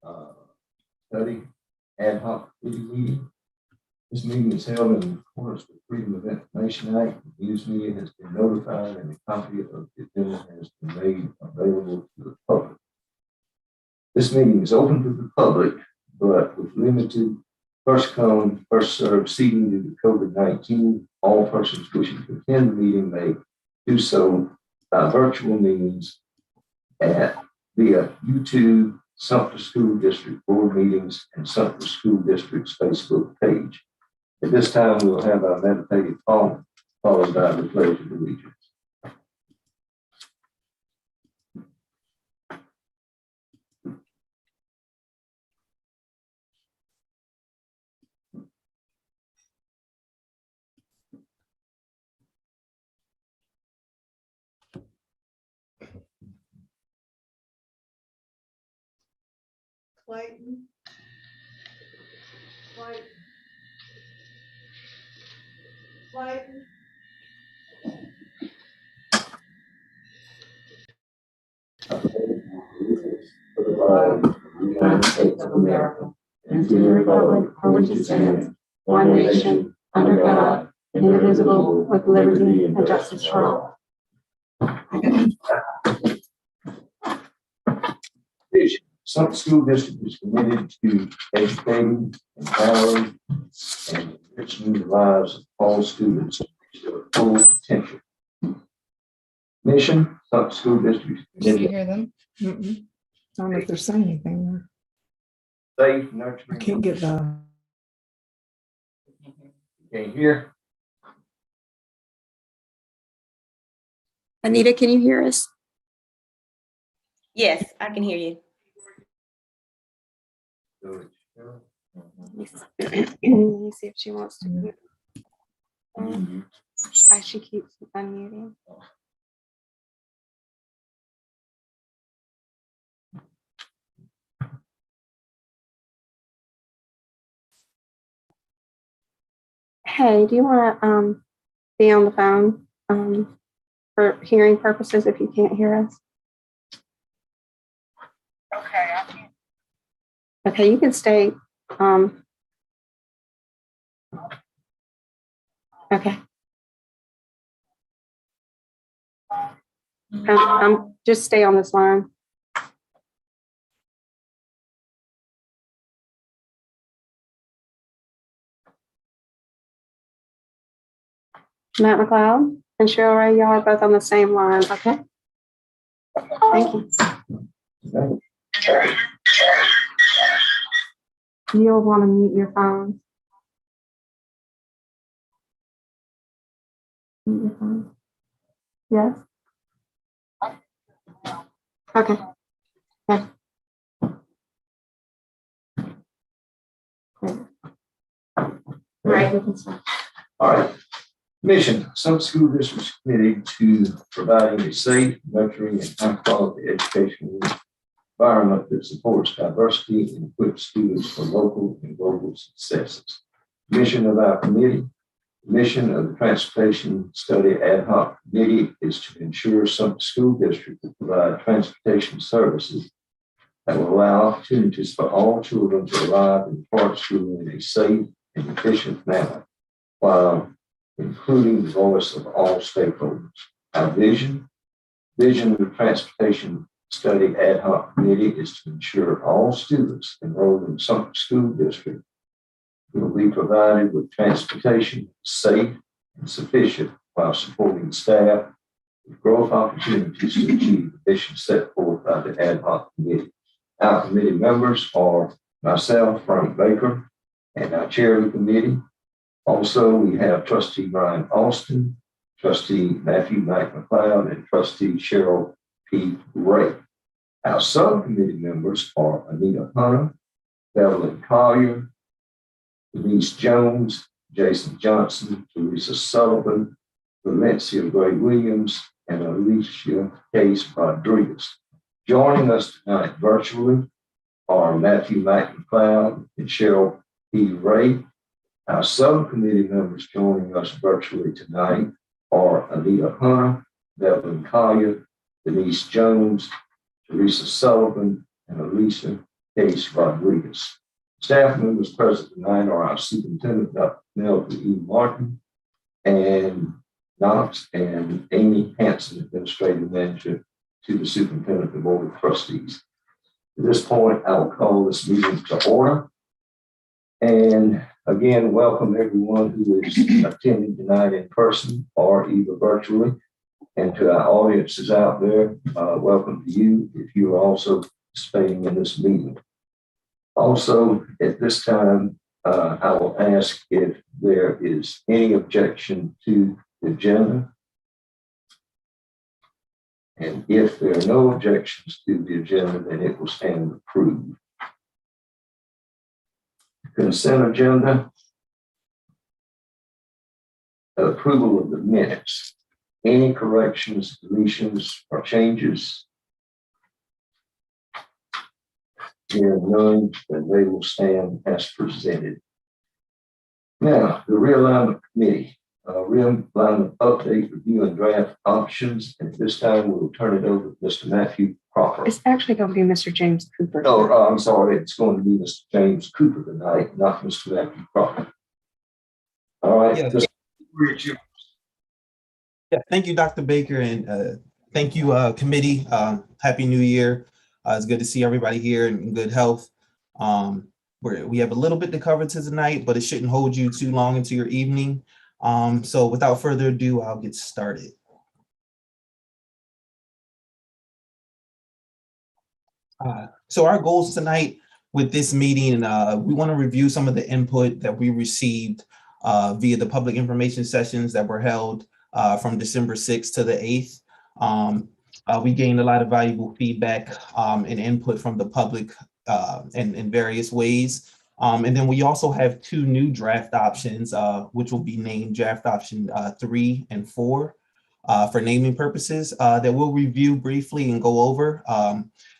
uh, Study Ad-Hoc Committee meeting. This meeting is held in accordance with Freedom of Information Act. The news media has been notified and a copy of the agenda has been made available to the public. This meeting is open to the public, but with limited first come, first served seating due to COVID-19. All persons wishing to attend the meeting may do so by virtual means via YouTube, Sumter School District Board Meetings, and Sumter School District's Facebook page. At this time, we'll have our meditative poem, followed by the Pledge of Allegiance. Clayton. For the flag of the United States of America, and to the republic for which it stands, one nation, under God, indivisible, with liberty and justice for all. Vision. Sumter School District is committed to educating, empowering, and enriching the lives of all students to reach their full potential. Mission. Sumter School District is Can you committed hear them? I don't know if they're saying anything. to safe, nurturing. I can't get the. Can you hear? Anita, can you hear us? Yes, I can hear you. Let me see if she wants to. She keeps unmuting. Hey, do you want to be on the phone for hearing purposes if you can't hear us? Okay, you can stay. Okay. Just stay on this line. Matt McLeod and Cheryl Ray, y'all are both on the same line, okay? Thank you. You'll want to mute your phone. Mute your phone. Yes? Okay. Okay. Right, we can start. All right. Mission. Some school districts committed to providing a safe, nurturing, and high-quality educational environment that supports diversity and equips students for local and global successes. Mission of our committee. The mission of the Transportation Study Ad Hoc Committee is to ensure some school district will provide transportation services that will allow opportunities for all children to arrive and depart school in a safe and efficient manner, while including the voice of all stakeholders. Our vision of the Transportation Study Ad Hoc Committee is to ensure all students enrolled in Sumter School District will be provided with transportation safe and sufficient while supporting staff with growth opportunities to achieve the mission set forth by the Ad Hoc Committee. Our committee members are myself, Frank Baker, and I chair the committee. Also, we have Trustee Brian Austin, Trustee Matthew Mike McLeod, and Trustee Cheryl P. Ray. Our subcommittee members are Anita Hunter, Beverly Collier, Denise Jones, Jason Johnson, Teresa Sullivan, Valencia Gray Williams, and Alicia Case Rodriguez. Joining us tonight virtually are Matthew Mike McLeod and Cheryl P. Ray. Our subcommittee members joining us virtually tonight are Anita Hunter, Beverly Collier, Denise Jones, Teresa Sullivan, and Elisa Case Rodriguez. Staff members present tonight are our Superintendent, Dr. Melvin E. Martin, and Knox, and Amy Hanson, Administrative Manager to the Superintendent of the Board of Trustees. At this point, I will call this meeting to order. And again, welcome everyone who is attending tonight in person or either virtually. And to our audiences out there, welcome to you if you are also participating in this meeting. Also, at this time, I will ask if there is any objection to the agenda. And if there are no objections to the agenda, then it will stand approved. Consent agenda. Approval of the minutes. Any corrections, deletions, or changes? Here none, then they will stand as presented. Now, the realignment committee. Realignment update, review, and draft options. And at this time, we'll turn it over to Mr. Matthew Cropper. It's actually going to be Mr. James Cooper. Oh, I'm sorry. It's going to be Mr. James Cooper tonight, not Mr. Matthew Cropper. All right. Yeah. Yeah, thank you, Dr. Baker, and thank you, committee. Happy New Year. It's good to see everybody here in good health. We have a little bit to cover tonight, but it shouldn't hold you too long into your evening. So without further ado, I'll get started. So our goals tonight with this meeting, we want to review some of the input that we received via the public information sessions that were held from December 6th to the 8th. We gained a lot of valuable feedback and input from the public in various ways. And then we also have two new draft options, which will be named draft option 3 and 4 for naming purposes that we'll review briefly and go over.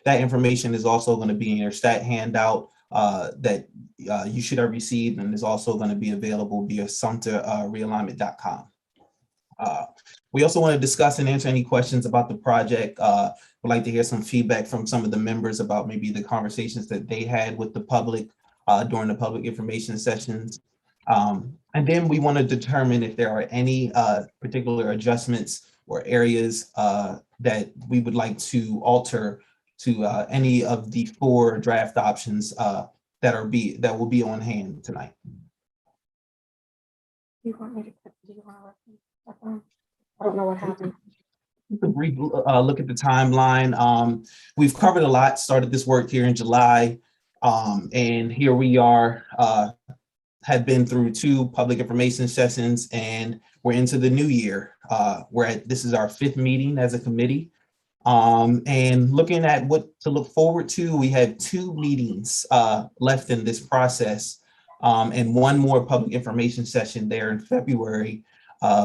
That information is also going to be in your stat handout that you should have received, and is also going to be available via Sumter realignment.com. We also want to discuss and answer any questions about the project. We'd like to hear some feedback from some of the members about maybe the conversations that they had with the public during the public information sessions. And then we want to determine if there are any particular adjustments or areas that we would like to alter to any of the 4 draft options that will be on hand tonight. You want me to put, do you want to, I don't know what happened. A brief look at the timeline. We've covered a lot, started this work here in July, and here we are, had been through 2 public information sessions, and we're into the new year. This is our 5th meeting as a committee. And looking at what to look forward to, we have 2 meetings left in this process, and 1 more public information session there in February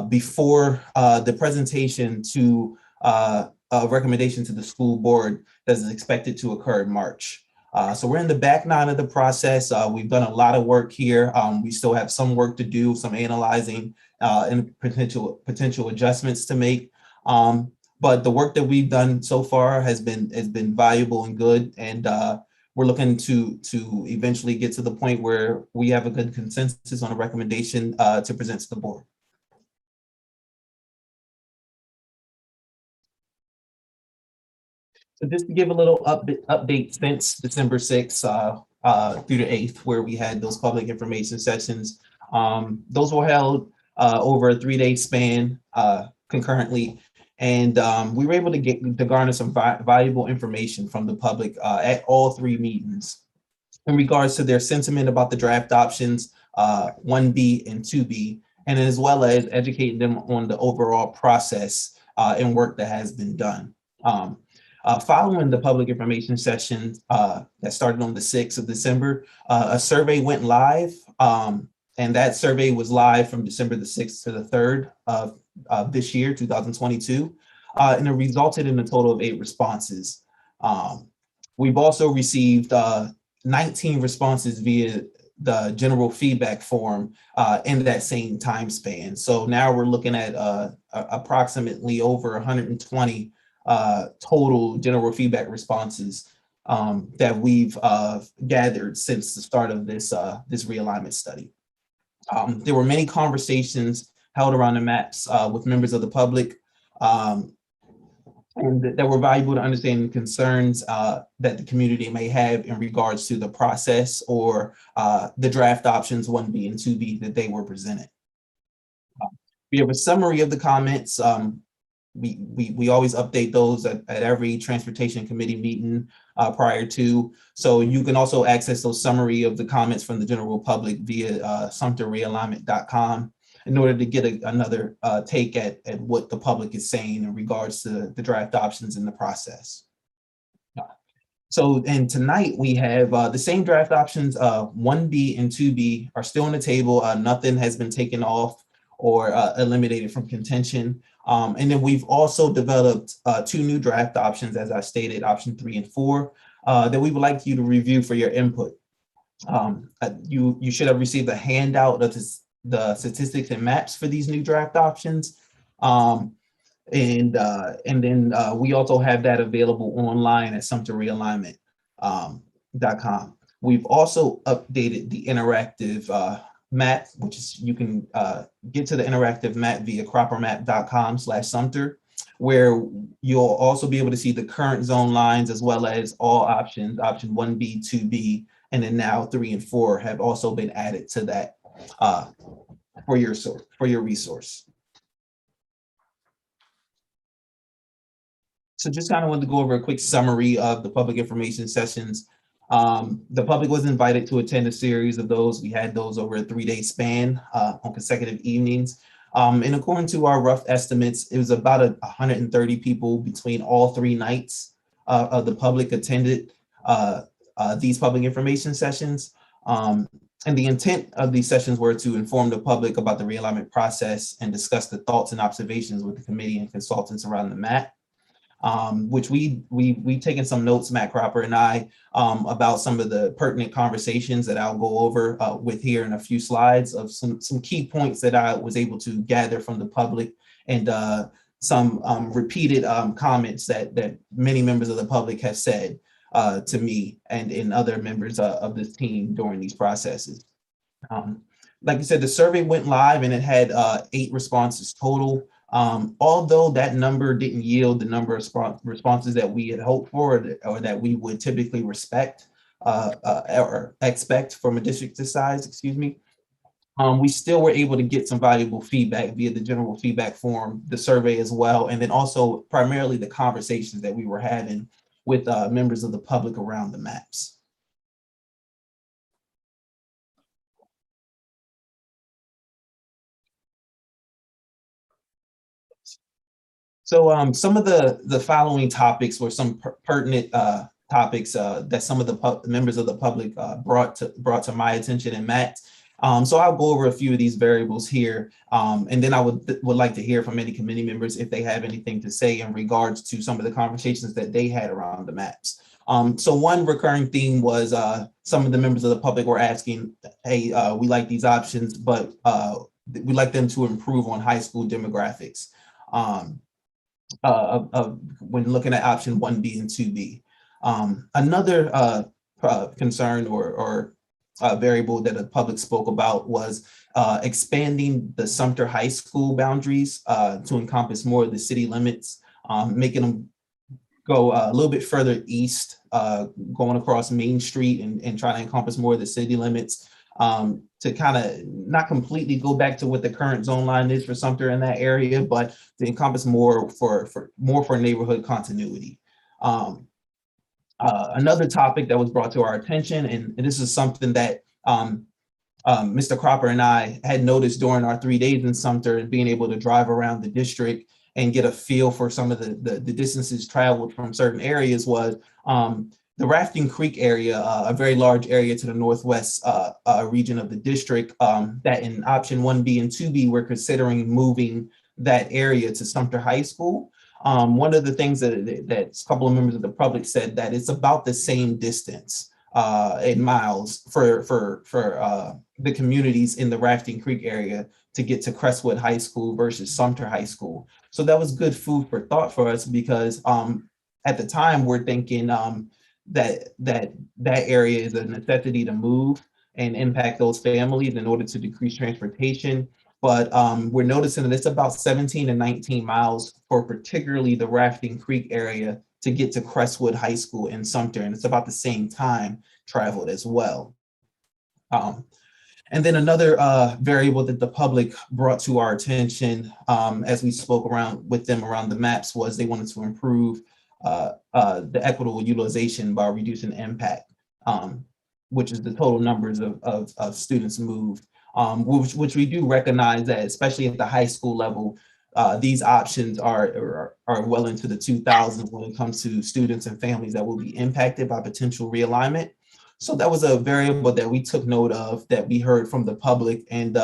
before the presentation to a recommendation to the school board that is expected to occur in March. So we're in the back 9 of the process. We've done a lot of work here. We still have some work to do, some analyzing and potential adjustments to make. But the work that we've done so far has been valuable and good, and we're looking to eventually get to the point where we have a good consensus on a recommendation to present to the board. So just to give a little update since December 6th through the 8th, where we had those public information sessions. Those were held over a 3-day span concurrently. And we were able to garner some valuable information from the public at all 3 meetings in regards to their sentiment about the draft options 1B and 2B, and as well as educating them on the overall process and work that has been done. Following the public information session that started on the 6th of December, a survey went live, and that survey was live from December the 6th to the 3rd of this year, 2022, and it resulted in a total of 8 responses. We've also received 19 responses via the general feedback form in that same time span. So now we're looking at approximately over 120 total general feedback responses that we've gathered since the start of this realignment study. There were many conversations held around the maps with members of the public, and that were valuable to understand concerns that the community may have in regards to the process or the draft options 1B and 2B that they were presented. We have a summary of the comments. We always update those at every transportation committee meeting prior to. So you can also access those summary of the comments from the general public via sumterrealignment.com in order to get another take at what the public is saying in regards to the draft options in the process. So, and tonight we have the same draft options, 1B and 2B are still on the table. Nothing has been taken off or eliminated from contention. And then we've also developed 2 new draft options, as I stated, option 3 and 4, that we would like you to review for your input. You should have received a handout of the statistics and maps for these new draft options. And then we also have that available online at sumterrealignment.com. We've also updated the interactive map, which is you can get to the interactive map via croppermap.com/Sumter, where you'll also be able to see the current zone lines as well as all options, option 1B, 2B, and then now 3 and 4 have also been added to that for your resource. So just kind of wanted to go over a quick summary of the public information sessions. The public was invited to attend a series of those. We had those over a 3-day span on consecutive evenings. And according to our rough estimates, it was about 130 people between all 3 nights of the public attended these public information sessions. And the intent of these sessions were to inform the public about the realignment process and discuss the thoughts and observations with the committee and consultants around the map. Which we've taken some notes, Matt Cropper and I, about some of the pertinent conversations that I'll go over with here in a few slides of some key points that I was able to gather from the public and some repeated comments that many members of the public have said to me and other members of this team during these processes. Like I said, the survey went live and it had 8 responses total. Although that number didn't yield the number of responses that we had hoped for or that we would typically respect or expect from a district this size, excuse me, we still were able to get some valuable feedback via the general feedback form, the survey as well, and then also primarily the conversations that we were having with members of the public around the maps. So some of the following topics were some pertinent topics that some of the members of the public brought to my attention and Matt. So I'll go over a few of these variables here, and then I would like to hear from any committee members if they have anything to say in regards to some of the conversations that they had around the maps. So one recurring theme was some of the members of the public were asking, hey, we like these options, but we'd like them to improve on high school demographics. When looking at option 1B and 2B. Another concern or variable that the public spoke about was expanding the Sumter High School boundaries to encompass more of the city limits, making them go a little bit further east, going across Main Street and trying to encompass more of the city limits. To kind of not completely go back to what the current zone line is for Sumter in that area, but to encompass more for neighborhood continuity. Another topic that was brought to our attention, and this is something that Mr. Cropper and I had noticed during our 3 days in Sumter and being able to drive around the district and get a feel for some of the distances traveled from certain areas was the Rafting Creek area, a very large area to the northwest region of the district, that in option 1B and 2B, we're considering moving that area to Sumter High School. One of the things that a couple of members of the public said that it's about the same distance in miles for the communities in the Rafting Creek area to get to Crestwood High School versus Sumter High School. So that was good food for thought for us because at the time we're thinking that area is a necessity to move and impact those families in order to decrease transportation. But we're noticing that it's about 17 to 19 miles for particularly the Rafting Creek area to get to Crestwood High School in Sumter, and it's about the same time traveled as well. And then another variable that the public brought to our attention as we spoke around with them around the maps was they wanted to improve the equitable utilization by reducing impact, which is the total numbers of students moved, which we do recognize that, especially at the high school level, these options are well into the 2000s when it comes to students and families that will be impacted by potential realignment. So that was a variable that we took note of, that we heard from the public, and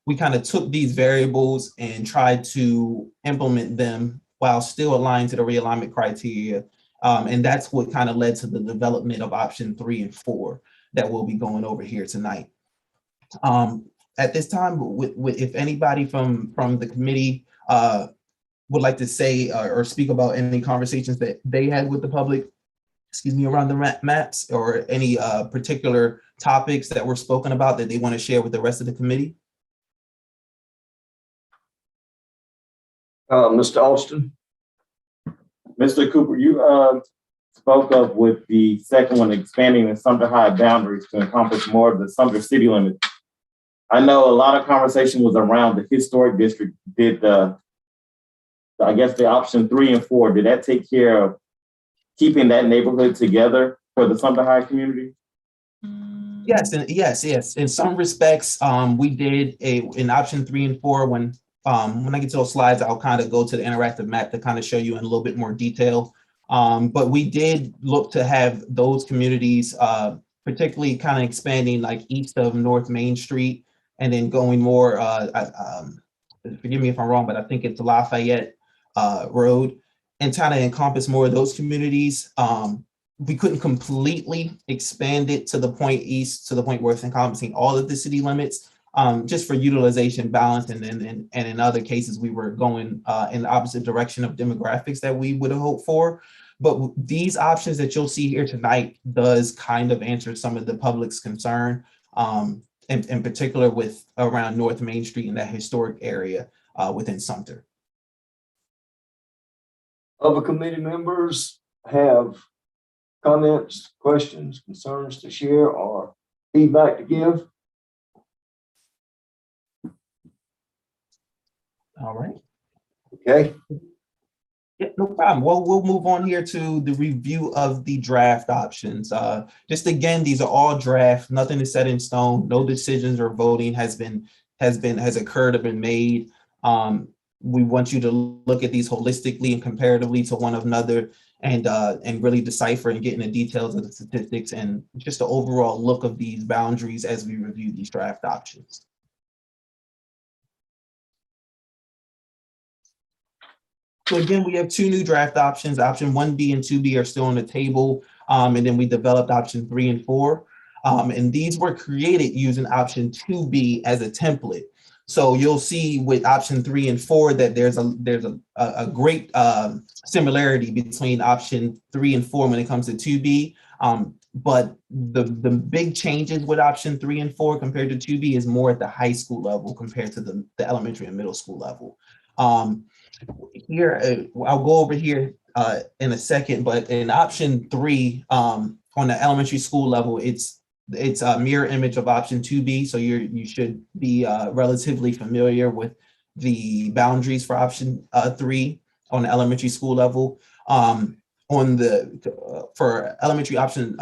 we kind of took these variables and tried to implement them while still aligned to the realignment criteria. And that's what kind of led to the development of option 3 and 4 that we'll be going over here tonight. At this time, if anybody from the committee would like to say or speak about any conversations that they had with the public, around the maps, or any particular topics that were spoken about that they want to share with the rest of the committee. Mr. Austin? Mr. Cooper, you spoke of with the second one, expanding the Sumter High boundaries to encompass more of the Sumter city limits. I know a lot of conversation was around the historic district. Did I guess the option 3 and 4, did that take care of keeping that neighborhood together for the Sumter High community? Yes, and yes. In some respects, we did in option 3 and 4. When I get to those slides, I'll kind of go to the interactive map to kind of show you in a little bit more detail. But we did look to have those communities, particularly kind of expanding like east of North Main Street, and then going more, forgive me if I'm wrong, but I think it's Lafayette Road, and kind of encompass more of those communities. We couldn't completely expand it to the point east, to the point where it's encompassing all of the city limits, just for utilization balance. And in other cases, we were going in the opposite direction of demographics that we would have hoped for. But these options that you'll see here tonight does kind of answer some of the public's concern, in particular with around North Main Street in that historic area within Sumter. Other committee members have comments, questions, concerns to share, or feedback to give? All right. Okay. Yeah, no problem. Well, we'll move on here to the review of the draft options. Just again, these are all draft. Nothing is set in stone. No decisions or voting has occurred or been made. We want you to look at these holistically and comparatively to one another, and really decipher and get in the details of the statistics and just the overall look of these boundaries as we review these draft options. So again, we have 2 new draft options. Option 1B and 2B are still on the table. And then we developed option 3 and 4. And these were created using option 2B as a template. So you'll see with option 3 and 4 that there's a great similarity between option 3 and 4 when it comes to 2B. But the big changes with option 3 and 4 compared to 2B is more at the high school level compared to the elementary and middle school level. Here, I'll go over here in a second, but in option 3, on the elementary school level, it's a mirror image of option 2B. So you should be relatively familiar with the boundaries for option 3 on the elementary school level. For elementary option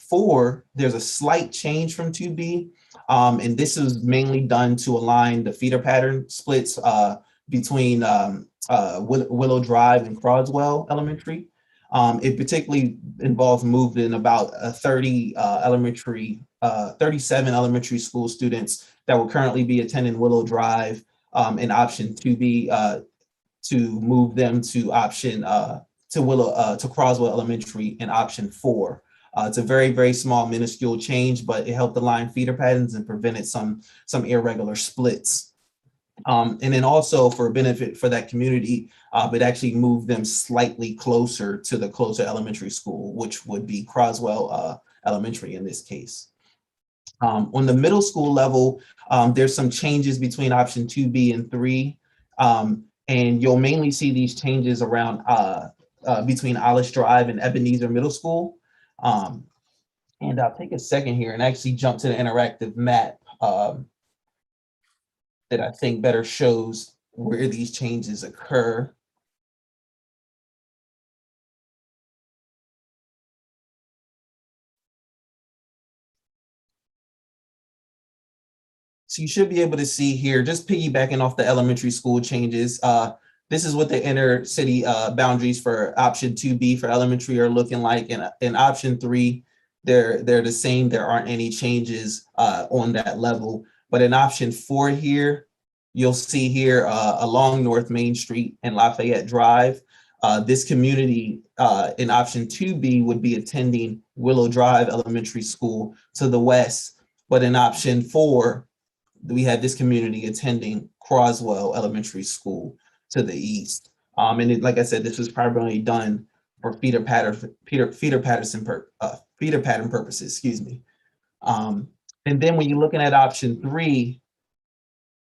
4, there's a slight change from 2B. And this is mainly done to align the feeder pattern splits between Willow Drive and Croswell Elementary. It particularly involves moving about 37 elementary school students that will currently be attending Willow Drive in option 2B to move them to option to Croswell Elementary in option 4. It's a very, very small, minuscule change, but it helped align feeder patterns and prevented some irregular splits. And then also for benefit for that community, it actually moved them slightly closer to the closer elementary school, which would be Croswell Elementary in this case. On the middle school level, there's some changes between option 2B and 3. And you'll mainly see these changes around between Alice Drive and Ebenezer Middle School. And I'll take a second here and actually jump to the interactive map that I think better shows where these changes occur. So you should be able to see here, just piggybacking off the elementary school changes. This is what the inner city boundaries for option 2B for elementary are looking like. And in option 3, they're the same. There aren't any changes on that level. But in option 4 here, you'll see here along North Main Street and Lafayette Drive, this community in option 2B would be attending Willow Drive Elementary School to the west. But in option 4, we had this community attending Croswell Elementary School to the east. And it, like I said, this was primarily done for feeder pattern purposes, excuse me. And then when you're looking at option 3,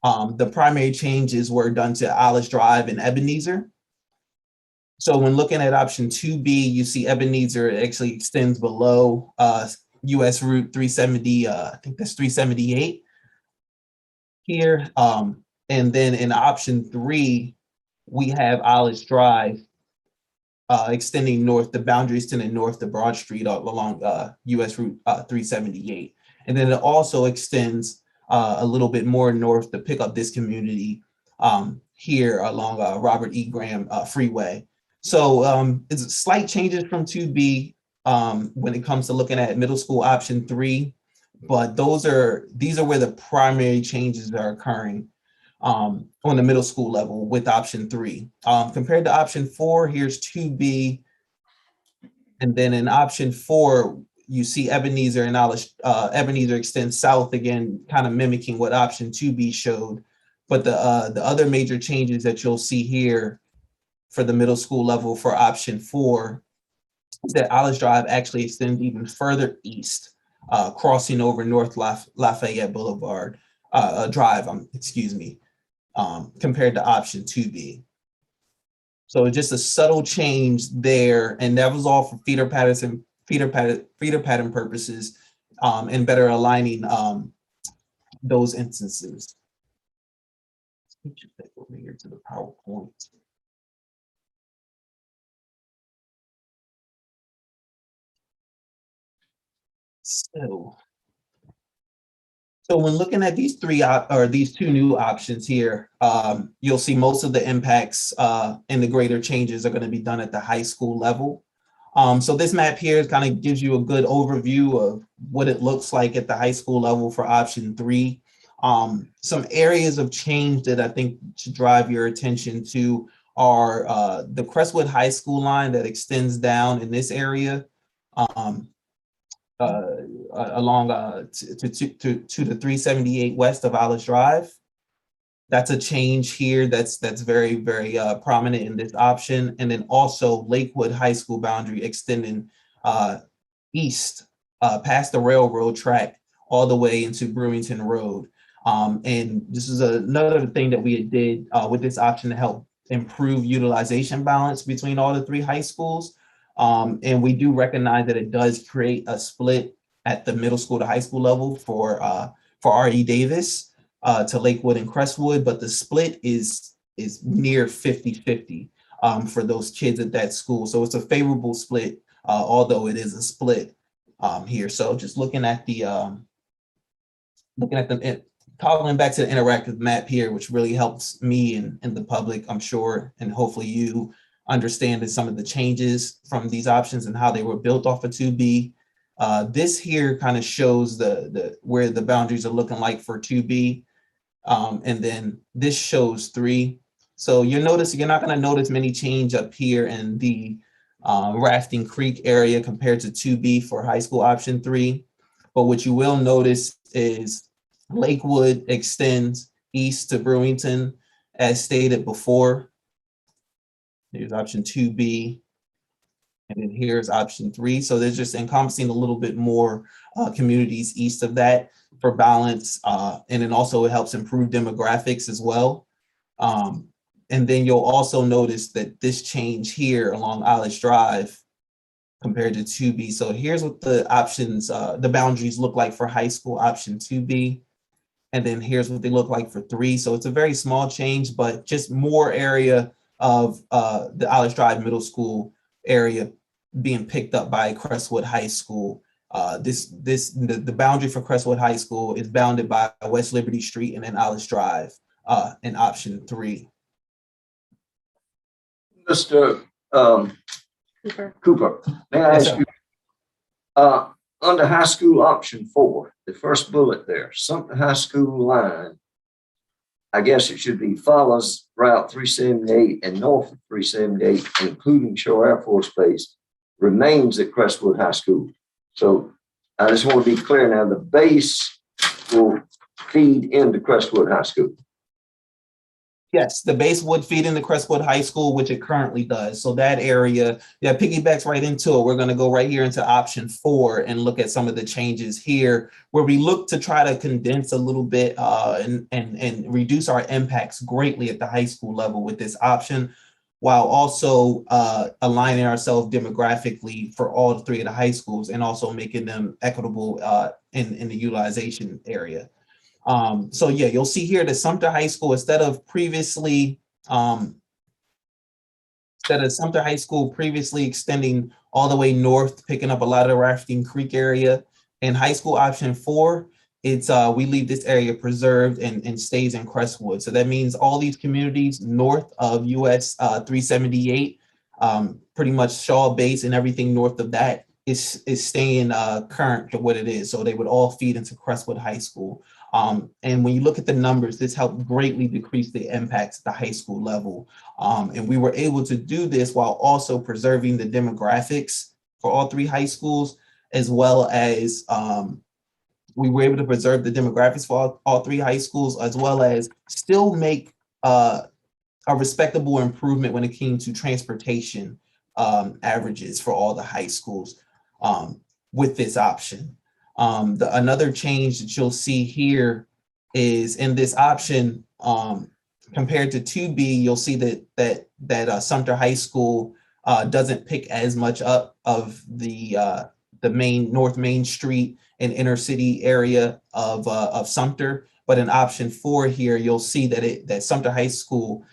the primary changes were done to Alice Drive and Ebenezer. So when looking at option 2B, you see Ebenezer actually extends below US Route 370, I think that's 378 here. And then in option 3, we have Alice Drive extending north, the boundaries to the north of Broad Street along US Route 378. And then it also extends a little bit more north to pick up this community here along Robert E. Graham Freeway. So it's slight changes from 2B when it comes to looking at middle school option 3, but these are where the primary changes are occurring on the middle school level with option 3. Compared to option 4, here's 2B. And then in option 4, you see Ebenezer and Alice, Ebenezer extends south again, kind of mimicking what option 2B showed. But the other major changes that you'll see here for the middle school level for option 4 is that Alice Drive actually extends even further east, crossing over North Lafayette Boulevard Drive, excuse me, compared to option 2B. So just a subtle change there, and that was all for feeder pattern purposes, and better aligning those instances. Let me just take over here to the PowerPoint. So when looking at these these two new options here, you'll see most of the impacts and the greater changes are going to be done at the high school level. So this map here kind of gives you a good overview of what it looks like at the high school level for option 3. Some areas of change that I think should drive your attention to are the Crestwood High School line that extends down in this area along to the 378 west of Alice Drive. That's a change here that's very, very prominent in this option. And then also Lakewood High School boundary extending east past the railroad track all the way into Brewington Road. And this is another thing that we did with this option to help improve utilization balance between all the 3 high schools. And we do recognize that it does create a split at the middle school to high school level for R.E. Davis to Lakewood and Crestwood, but the split is near 50-50 for those kids at that school. So it's a favorable split, although it is a split here. So just looking at the toggling back to the interactive map here, which really helps me and the public, I'm sure, and hopefully you understand some of the changes from these options and how they were built off of 2B. This here kind of shows where the boundaries are looking like for 2B. And then this shows 3. So you're not going to notice many change up here in the Rafting Creek area compared to 2B for high school option 3. But what you will notice is Lakewood extends east to Brewington, as stated before. There's option 2B. And then here's option 3. So they're just encompassing a little bit more communities east of that for balance. And then also it helps improve demographics as well. And then you'll also notice that this change here along Isles Drive compared to 2B. So here's what the options, the boundaries look like for high school option 2B. And then here's what they look like for 3. So it's a very small change, but just more area of the Isles Drive Middle School area being picked up by Crestwood High School. The boundary for Crestwood High School is bounded by West Liberty Street and then Isles Drive in option 3. Mr. Cooper, may I Yes, ask sir. you, under high school option 4, the first bullet there, Sumter High School line, I guess it should be follows Route 378 and north of 378, including Shore Air Force Base, remains at Crestwood High School. So I just want to be clear now, the base will feed into Crestwood High School. Yes, the base would feed into Crestwood High School, which it currently does. So that area, piggybacks right into it. We're going to go right here into option 4 and look at some of the changes here, where we look to try to condense a little bit and reduce our impacts greatly at the high school level with this option, while also aligning ourselves demographically for all 3 of the high schools and also making them equitable in the utilization area. So yeah, you'll see here that Sumter High School, instead of Sumter High School previously extending all the way north, picking up a lot of the Rafting Creek area, in high school option 4, it's we leave this area preserved and stays in Crestwood. So that means all these communities north of US 378, pretty much Shaw Base and everything north of that is staying current to what it is. So they would all feed into Crestwood High School. And when you look at the numbers, this helped greatly decrease the impacts at the high school level. And we were able to do this while also preserving the demographics for all 3 high schools, as well as we were able to preserve the demographics for all 3 high schools, as well as still make a respectable improvement when it came to transportation averages for all the high schools with this option. Another change that you'll see here is in this option, compared to 2B, you'll see that Sumter High School doesn't pick as much up of the main North Main Street and inner city area of Sumter. But in option 4 here, you'll see that Sumter High School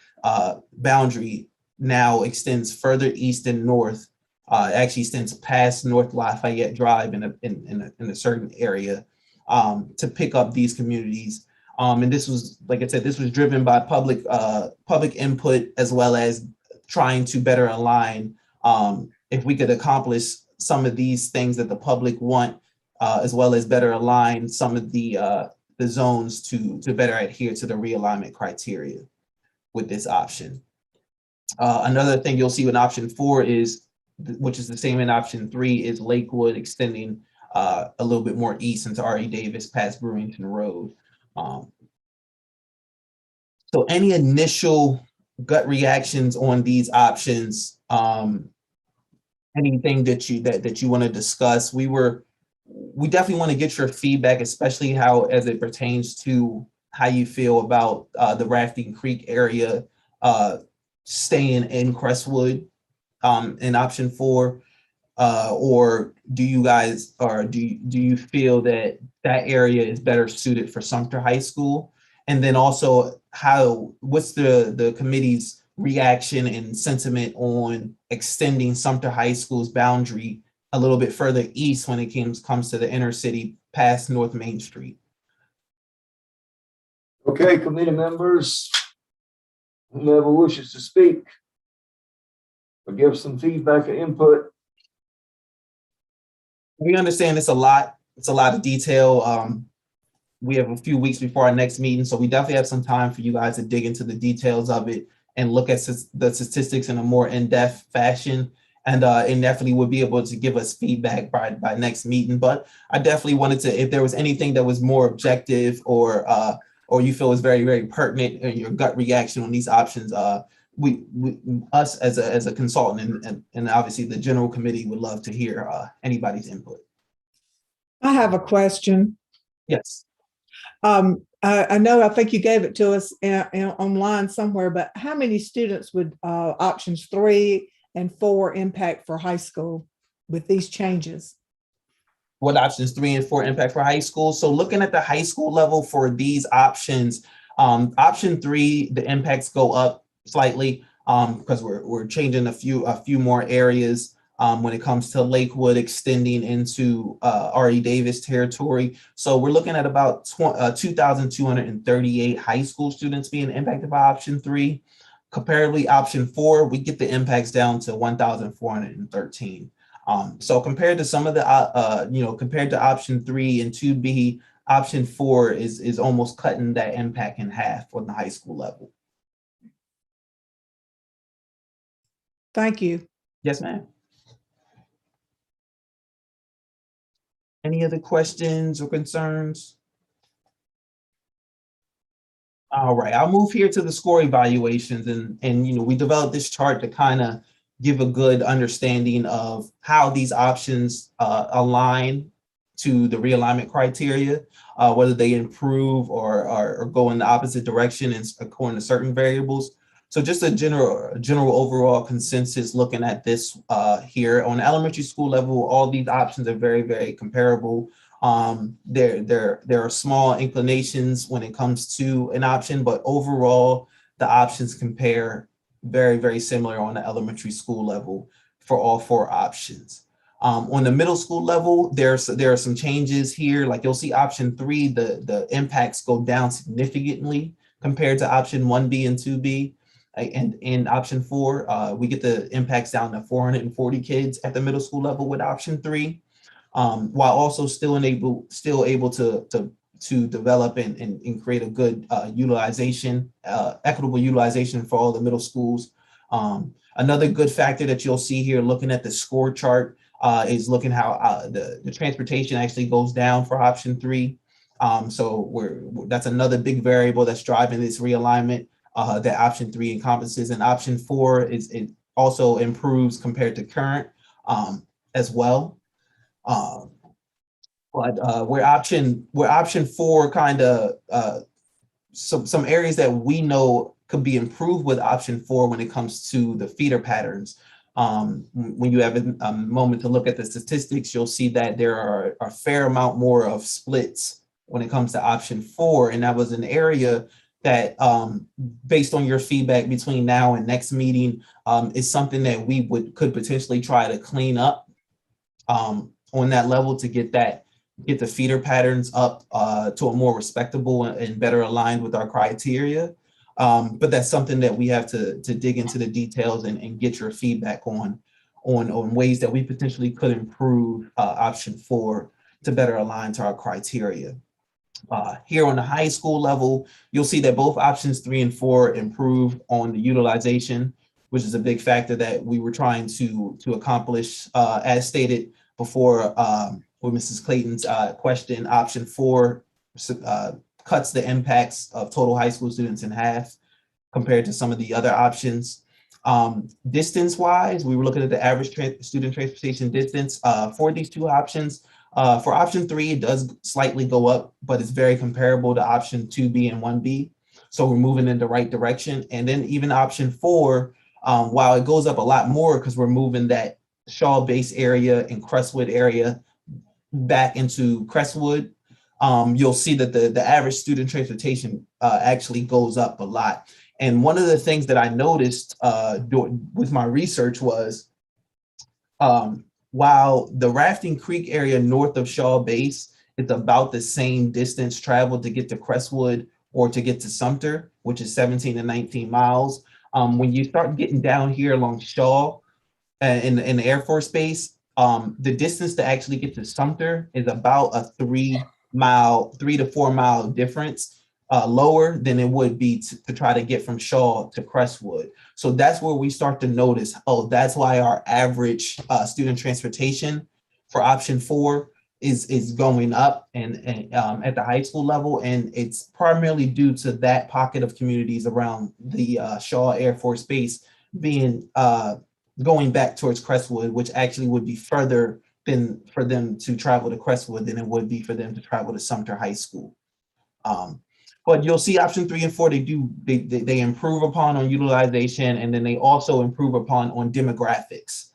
boundary now extends further east and north. Actually extends past North Lafayette Drive in a certain area to pick up these communities. And this was, like I said, this was driven by public input, as well as trying to better align if we could accomplish some of these things that the public want, as well as better align some of the zones to better adhere to the realignment criteria with this option. Another thing you'll see with option 4 is, which is the same in option 3, is Lakewood extending a little bit more east into R.E. Davis past Brewington Road. So any initial gut reactions on these options, anything that you want to discuss? We definitely want to get your feedback, especially as it pertains to how you feel about the Rafting Creek area staying in Crestwood in option 4, or do you guys, or do you feel that area is better suited for Sumter High School? And then also, what's the committee's reaction and sentiment on extending Sumter High School's boundary a little bit further east when it comes to the inner city past North Main Street? Okay, committee members, whoever wishes to speak or give some feedback or input. We understand it's a lot of detail. We have a few weeks before our next meeting, so we definitely have some time for you guys to dig into the details of it and look at the statistics in a more in-depth fashion. And definitely would be able to give us feedback by next meeting. But I definitely wanted to, if there was anything that was more objective or or you feel is very, very pertinent in your gut reaction on these options, us as a consultant and obviously the general committee would love to hear anybody's input. I have a question. Yes. I know, I think you gave it to us online somewhere, but how many students would options 3 and 4 impact for high school with these changes? What options 3 and 4 impact for high school? So looking at the high school level for these options, option 3, the impacts go up slightly because we're changing a few more areas when it comes to Lakewood extending into R.E. Davis territory. So we're looking at about 2,238 high school students being impacted by option 3. Comparably, option 4, we get the impacts down to 1,413. So compared to some of the, compared to option 3 and 2B, option 4 is almost cutting that impact in half on the high school level. Thank you. Yes, ma'am. Any other questions or concerns? All right, I'll move here to the score evaluations, and we developed this chart to kind of give a good understanding of how these options align to the realignment criteria, whether they improve or go in the opposite direction and according to certain variables. So just a general overall consensus looking at this here on the elementary school level, all these options are very, very comparable. There are small inclinations when it comes to an option, but overall the options compare very, very similar on the elementary school level for all 4 options. On the middle school level, there are some changes here. Like you'll see option 3, the impacts go down significantly compared to option 1B and 2B. And in option 4, we get the impacts down to 440 kids at the middle school level with option 3, while also still able to develop and create a good equitable utilization for all the middle schools. Another good factor that you'll see here looking at the score chart is looking how the transportation actually goes down for option 3. So that's another big variable that's driving this realignment that option 3 encompasses, and option 4 it also improves compared to current as well. But where option 4 kind of some areas that we know could be improved with option 4 when it comes to the feeder patterns. When you have a moment to look at the statistics, you'll see that there are a fair amount more of splits when it comes to option 4, and that was an area that based on your feedback between now and next meeting is something that we could potentially try to clean up on that level to get the feeder patterns up to a more respectable and better aligned with our criteria. But that's something that we have to dig into the details and get your feedback on ways that we potentially could improve option 4 to better align to our criteria. Here on the high school level, you'll see that both options 3 and 4 improve on the utilization, which is a big factor that we were trying to accomplish. As stated before with Mrs. Clayton's question, option 4 cuts the impacts of total high school students in half compared to some of the other options. Distance-wise, we were looking at the average student transportation distance for these 2 options. For option 3, it does slightly go up, but it's very comparable to option 2B and 1B. So we're moving in the right direction. And then even option 4, while it goes up a lot more because we're moving that Shaw Base area and Crestwood area back into Crestwood, you'll see that the average student transportation actually goes up a lot. And one of the things that I noticed with my research was while the Rafting Creek area north of Shaw Base is about the same distance traveled to get to Crestwood or to get to Sumter, which is 17 to 19 miles. When you start getting down here along Shaw in the Air Force Base, the distance to actually get to Sumter is about a 3 to 4 mile difference lower than it would be to try to get from Shaw to Crestwood. So that's where we start to notice, oh, that's why our average student transportation for option 4 is going up and at the high school level, and it's primarily due to that pocket of communities around the Shaw Air Force Base being going back towards Crestwood, which actually would be further than for them to travel to Crestwood than it would be for them to travel to Sumter High School. But you'll see option 3 and 4, they improve upon on utilization, and then they also improve upon on demographics.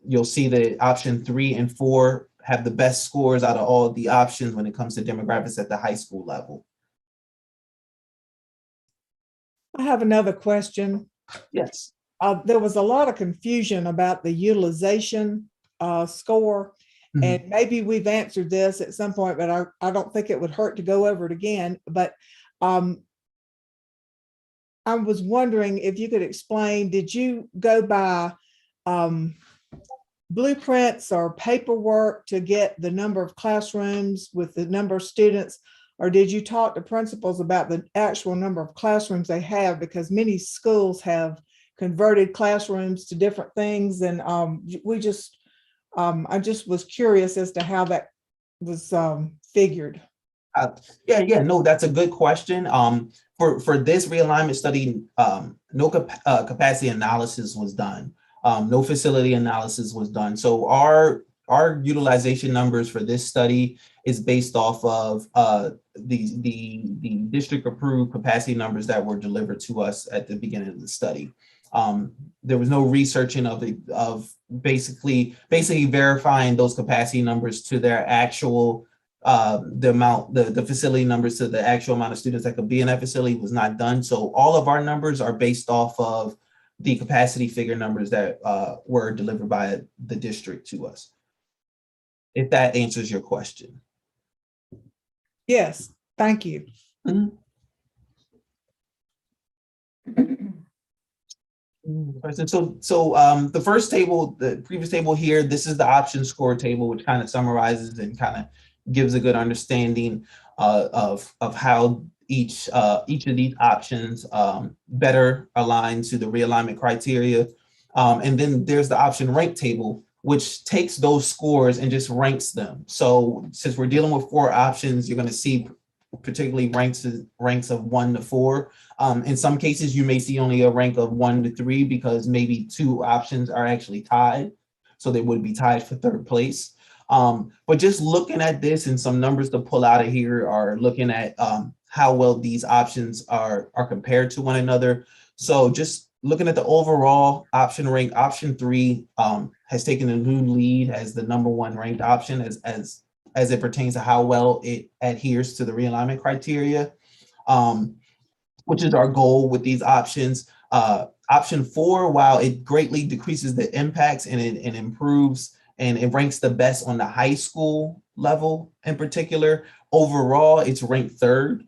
You'll see that option 3 and 4 have the best scores out of all of the options when it comes to demographics at the high school level. I have another question. Yes. There was a lot of confusion about the utilization score. Mhm. And maybe we've answered this at some point, but I don't think it would hurt to go over it again. But I was wondering if you could explain, did you go by blueprints or paperwork to get the number of classrooms with the number of students? Or did you talk to principals about the actual number of classrooms they have? Because many schools have converted classrooms to different things. And I just was curious as to how that was figured. No, that's a good question. For this realignment study, no capacity analysis was done. No facility analysis was done. So our utilization numbers for this study is based off of the district approved capacity numbers that were delivered to us at the beginning of the study. There was no researching of basically verifying those capacity numbers to their actual the facility numbers to the actual amount of students that could be in that facility was not done. So all of our numbers are based off of the capacity figure numbers that were delivered by the district to us. If that answers your question. Yes, thank you. Mm-hmm. So the first table, the previous table here, this is the option score table, which kind of summarizes and kind of gives a good understanding of how each of these options better align to the realignment criteria. And then there's the option rank table, which takes those scores and just ranks them. So since we're dealing with 4 options, you're going to see particularly ranks of 1 to 4. In some cases, you may see only a rank of 1 to 3 because maybe 2 options are actually tied. So they would be tied for 3rd place. But just looking at this and some numbers to pull out of here are looking at how well these options are compared to one another. So just looking at the overall option rank, option 3 has taken a new lead as the #1 ranked option as it pertains to how well it adheres to the realignment criteria, which is our goal with these options. Option 4, while it greatly decreases the impacts and it improves and it ranks the best on the high school level in particular, overall it's ranked 3rd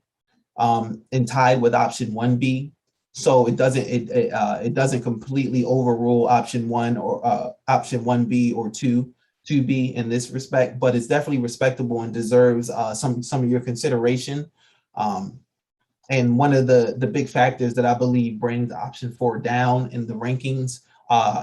and tied with option 1B. So it doesn't completely overrule option 1 or option 1B or 2B in this respect, but it's definitely respectable and deserves some of your consideration. And one of the big factors that I believe brings option 4 down in the rankings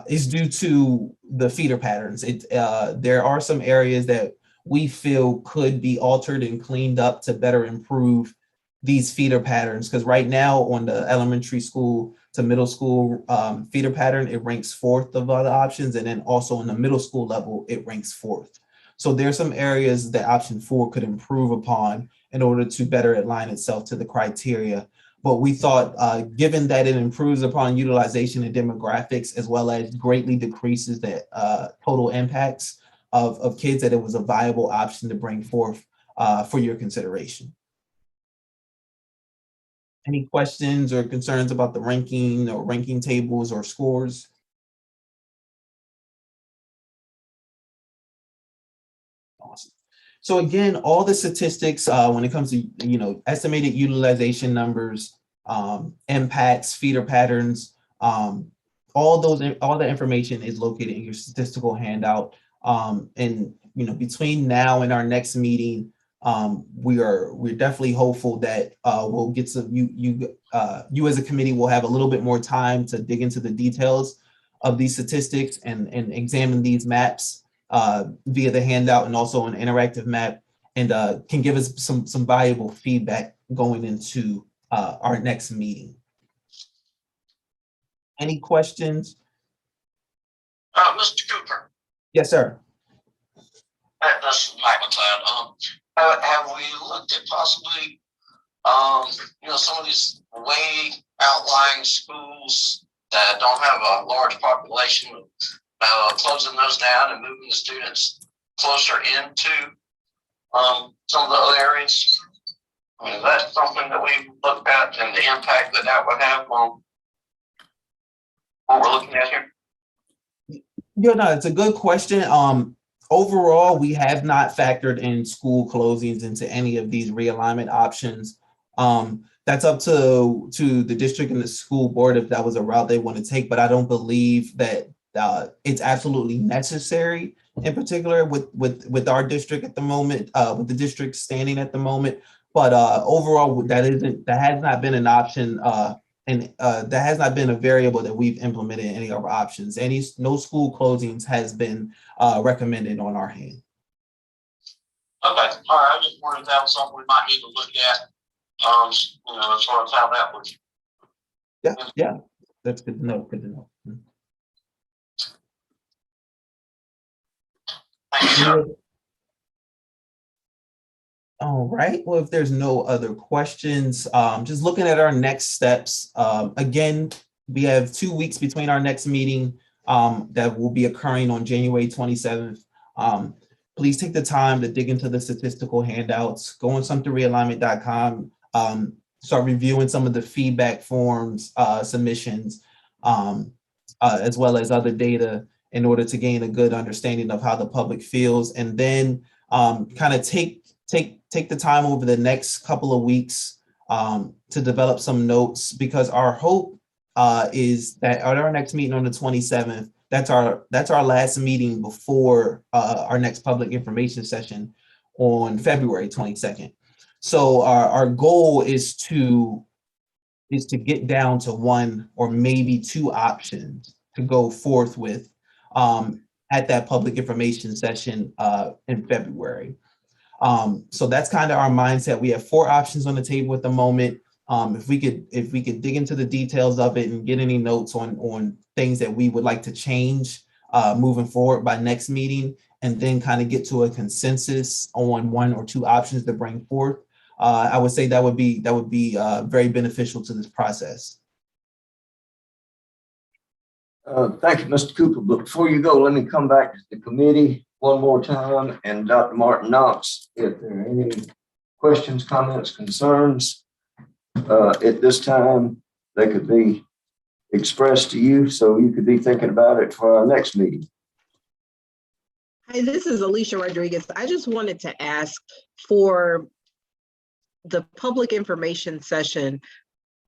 is due to the feeder patterns. There are some areas that we feel could be altered and cleaned up to better improve these feeder patterns, because right now on the elementary school to middle school feeder pattern, it ranks 4th of other options, and then also on the middle school level, it ranks 4th. So there's some areas that option 4 could improve upon in order to better align itself to the criteria. But we thought, given that it improves upon utilization and demographics, as well as greatly decreases the total impacts of kids, that it was a viable option to bring forth for your consideration. Any questions or concerns about the ranking or ranking tables or scores? Awesome. So again, all the statistics when it comes to estimated utilization numbers, impacts, feeder patterns, all the information is located in your statistical handout. And between now and our next meeting, we're definitely hopeful that we'll get some you as a committee will have a little bit more time to dig into the details of these statistics and examine these maps via the handout and also an interactive map, and can give us some valuable feedback going into our next meeting. Any questions? Mr. Cooper, Yes, sir. this is Mike McLeod. Have we looked at possibly, some of these way outlying schools that don't have a large population, closing those down and moving the students closer into some of the other areas? I mean, is that something that we've looked at and the impact that that would have on what we're looking at here? Yeah, no, it's a good question. Overall, we have not factored in school closings into any of these realignment options. That's up to the district and the school board if that was a route they want to take, but I don't believe that it's absolutely necessary, in particular with our district at the moment, with the district standing at the moment. But overall, that has not been an option, and that has not been a variable that we've implemented in any of our options. No school closings has been recommended on our hand. Okay, all right. I just wanted to have something we might need to look at. As far as how that would. Yeah, that's good to know. Good to know. Thank you, sir. All right. Well, if there's no other questions, just looking at our next steps. Again, we have 2 weeks between our next meeting that will be occurring on January 27th. Please take the time to dig into the statistical handouts. Go on sumterrealignment.com. Start reviewing some of the feedback forms, submissions, as well as other data in order to gain a good understanding of how the public feels, and then kind of take the time over the next couple of weeks to develop some notes, because our hope is that at our next meeting on the 27th, that's our last meeting before our next public information session on February 22nd. So our goal is to get down to one or maybe two options to go forth with at that public information session in February. So that's kind of our mindset. We have 4 options on the table at the moment. If we could dig into the details of it and get any notes on things that we would like to change moving forward by next meeting, and then kind of get to a consensus on 1 or 2 options to bring forth, I would say that would be very beneficial to this process. Thank you, Mr. Cooper. But before you go, let me come back to the committee one more time, and Dr. Martin Knox, if there are any questions, comments, concerns at this time, they could be expressed to you so you could be thinking about it for our next meeting. Hi, this is Alicia Rodriguez. I just wanted to ask for the public information session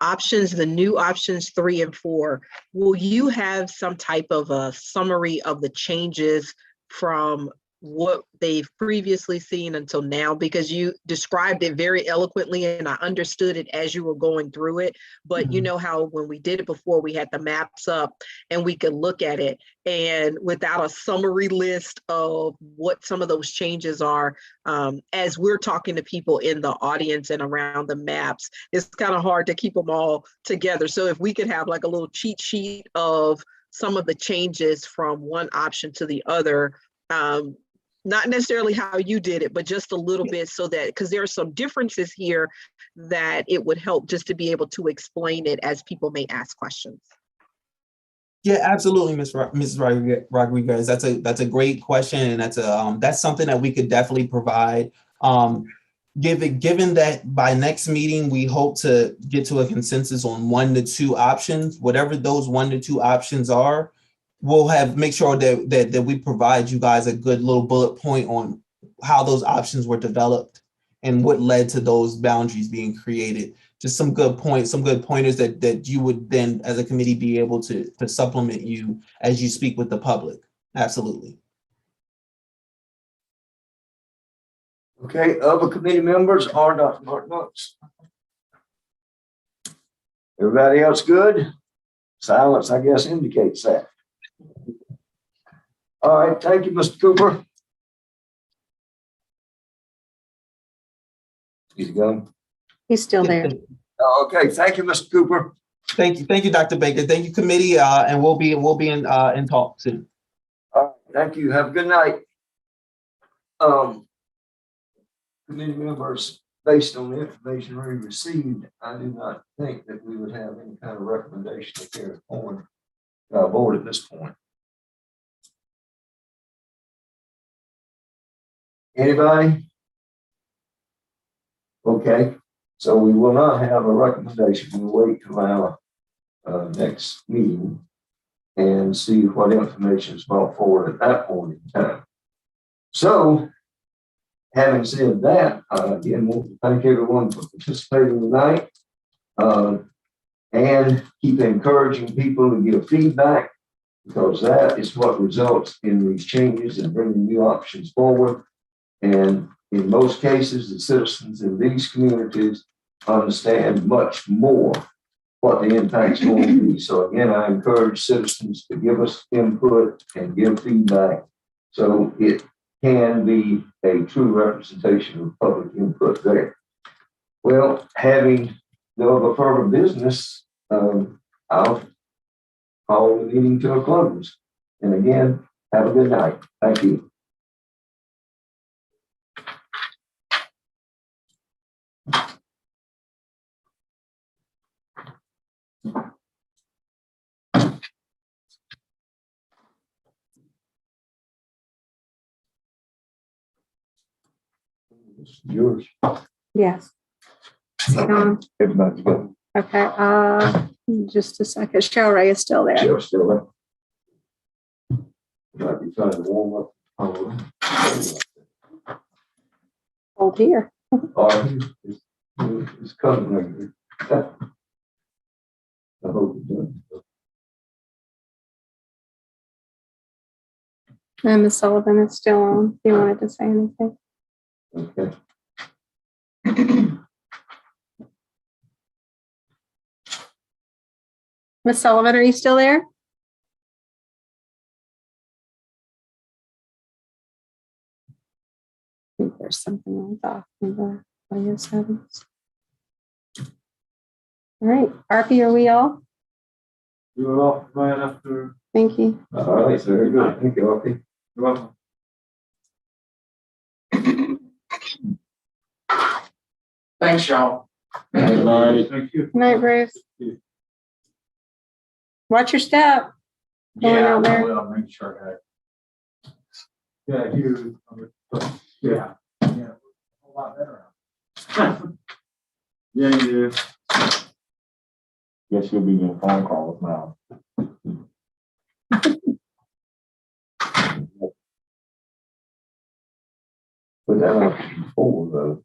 options, the new options 3 and 4, will you have some type of a summary of the changes from what they've previously seen until now? Because you described it very eloquently and I understood it as you were going through it. But you know how when we did it before, we had the maps up and we could look at it, and without a summary list of what some of those changes are, as we're talking to people in the audience and around the maps, it's kind of hard to keep them all together. So if we could have like a little cheat sheet of some of the changes from one option to the other, not necessarily how you did it, but just a little bit, so that, because there are some differences here that it would help just to be able to explain it as people may ask questions. Yeah, absolutely, Mrs. Rodriguez. That's a great question, and that's something that we could definitely provide. Given that by next meeting we hope to get to a consensus on 1 to 2 options, whatever those 1 to 2 options are, we'll make sure that we provide you guys a good little bullet point on how those options were developed and what led to those boundaries being created. Just some good points, some good pointers that you would then, as a committee, be able to supplement you as you speak with the public. Absolutely. Okay, other committee members or Dr. Martin Knox? Everybody else good? Silence, I guess, indicates that. All right, thank you, Mr. Cooper. He's gone. He's still there. Okay, thank you, Mr. Cooper. Thank you, Dr. Baker. Thank you, committee, and we'll be in talk soon. Thank you. Have a good night. Committee members, based on the information we received, I do not think that we would have any kind of recommendation to carry forward to our board at this point. Anybody? Okay, so we will not have a recommendation. We'll wait till our next meeting and see what information is brought forward at that point in time. So, having said that, again, we'll thank everyone for participating tonight and keep encouraging people to give feedback, because that is what results in these changes and bringing new options forward. And in most cases, the citizens in these communities understand much more what the impact's going to be. So again, I encourage citizens to give us input and give feedback so it can be a true representation of public input there. Well, having no other further business, I'll call the meeting to a close. And again, have a good night. Thank you. Yours. Yes. Everybody's good. Okay, just a second. Cheryl Ray is still there. Jeff's still there. Might be trying to warm up. Hold here. It's coming later. I hope it does. And Ms. Sullivan is still on. Do you wanted to say anything? Okay. Ms. Sullivan, are you still there? I think there's something on off in the audio settings. All right, Arpy, are we all? You're off right after. Thank you. All right, so very good. Thank you, okay. You're welcome. Thanks, y'all. Good night. Thank you. Good night, Bruce. Watch your step. Going Yeah, out I there. will make sure that. Yeah, you. Yeah. Yeah. A whole lot better. Yeah, you do. Guess you'll be getting phone calls now. But that option 4 though.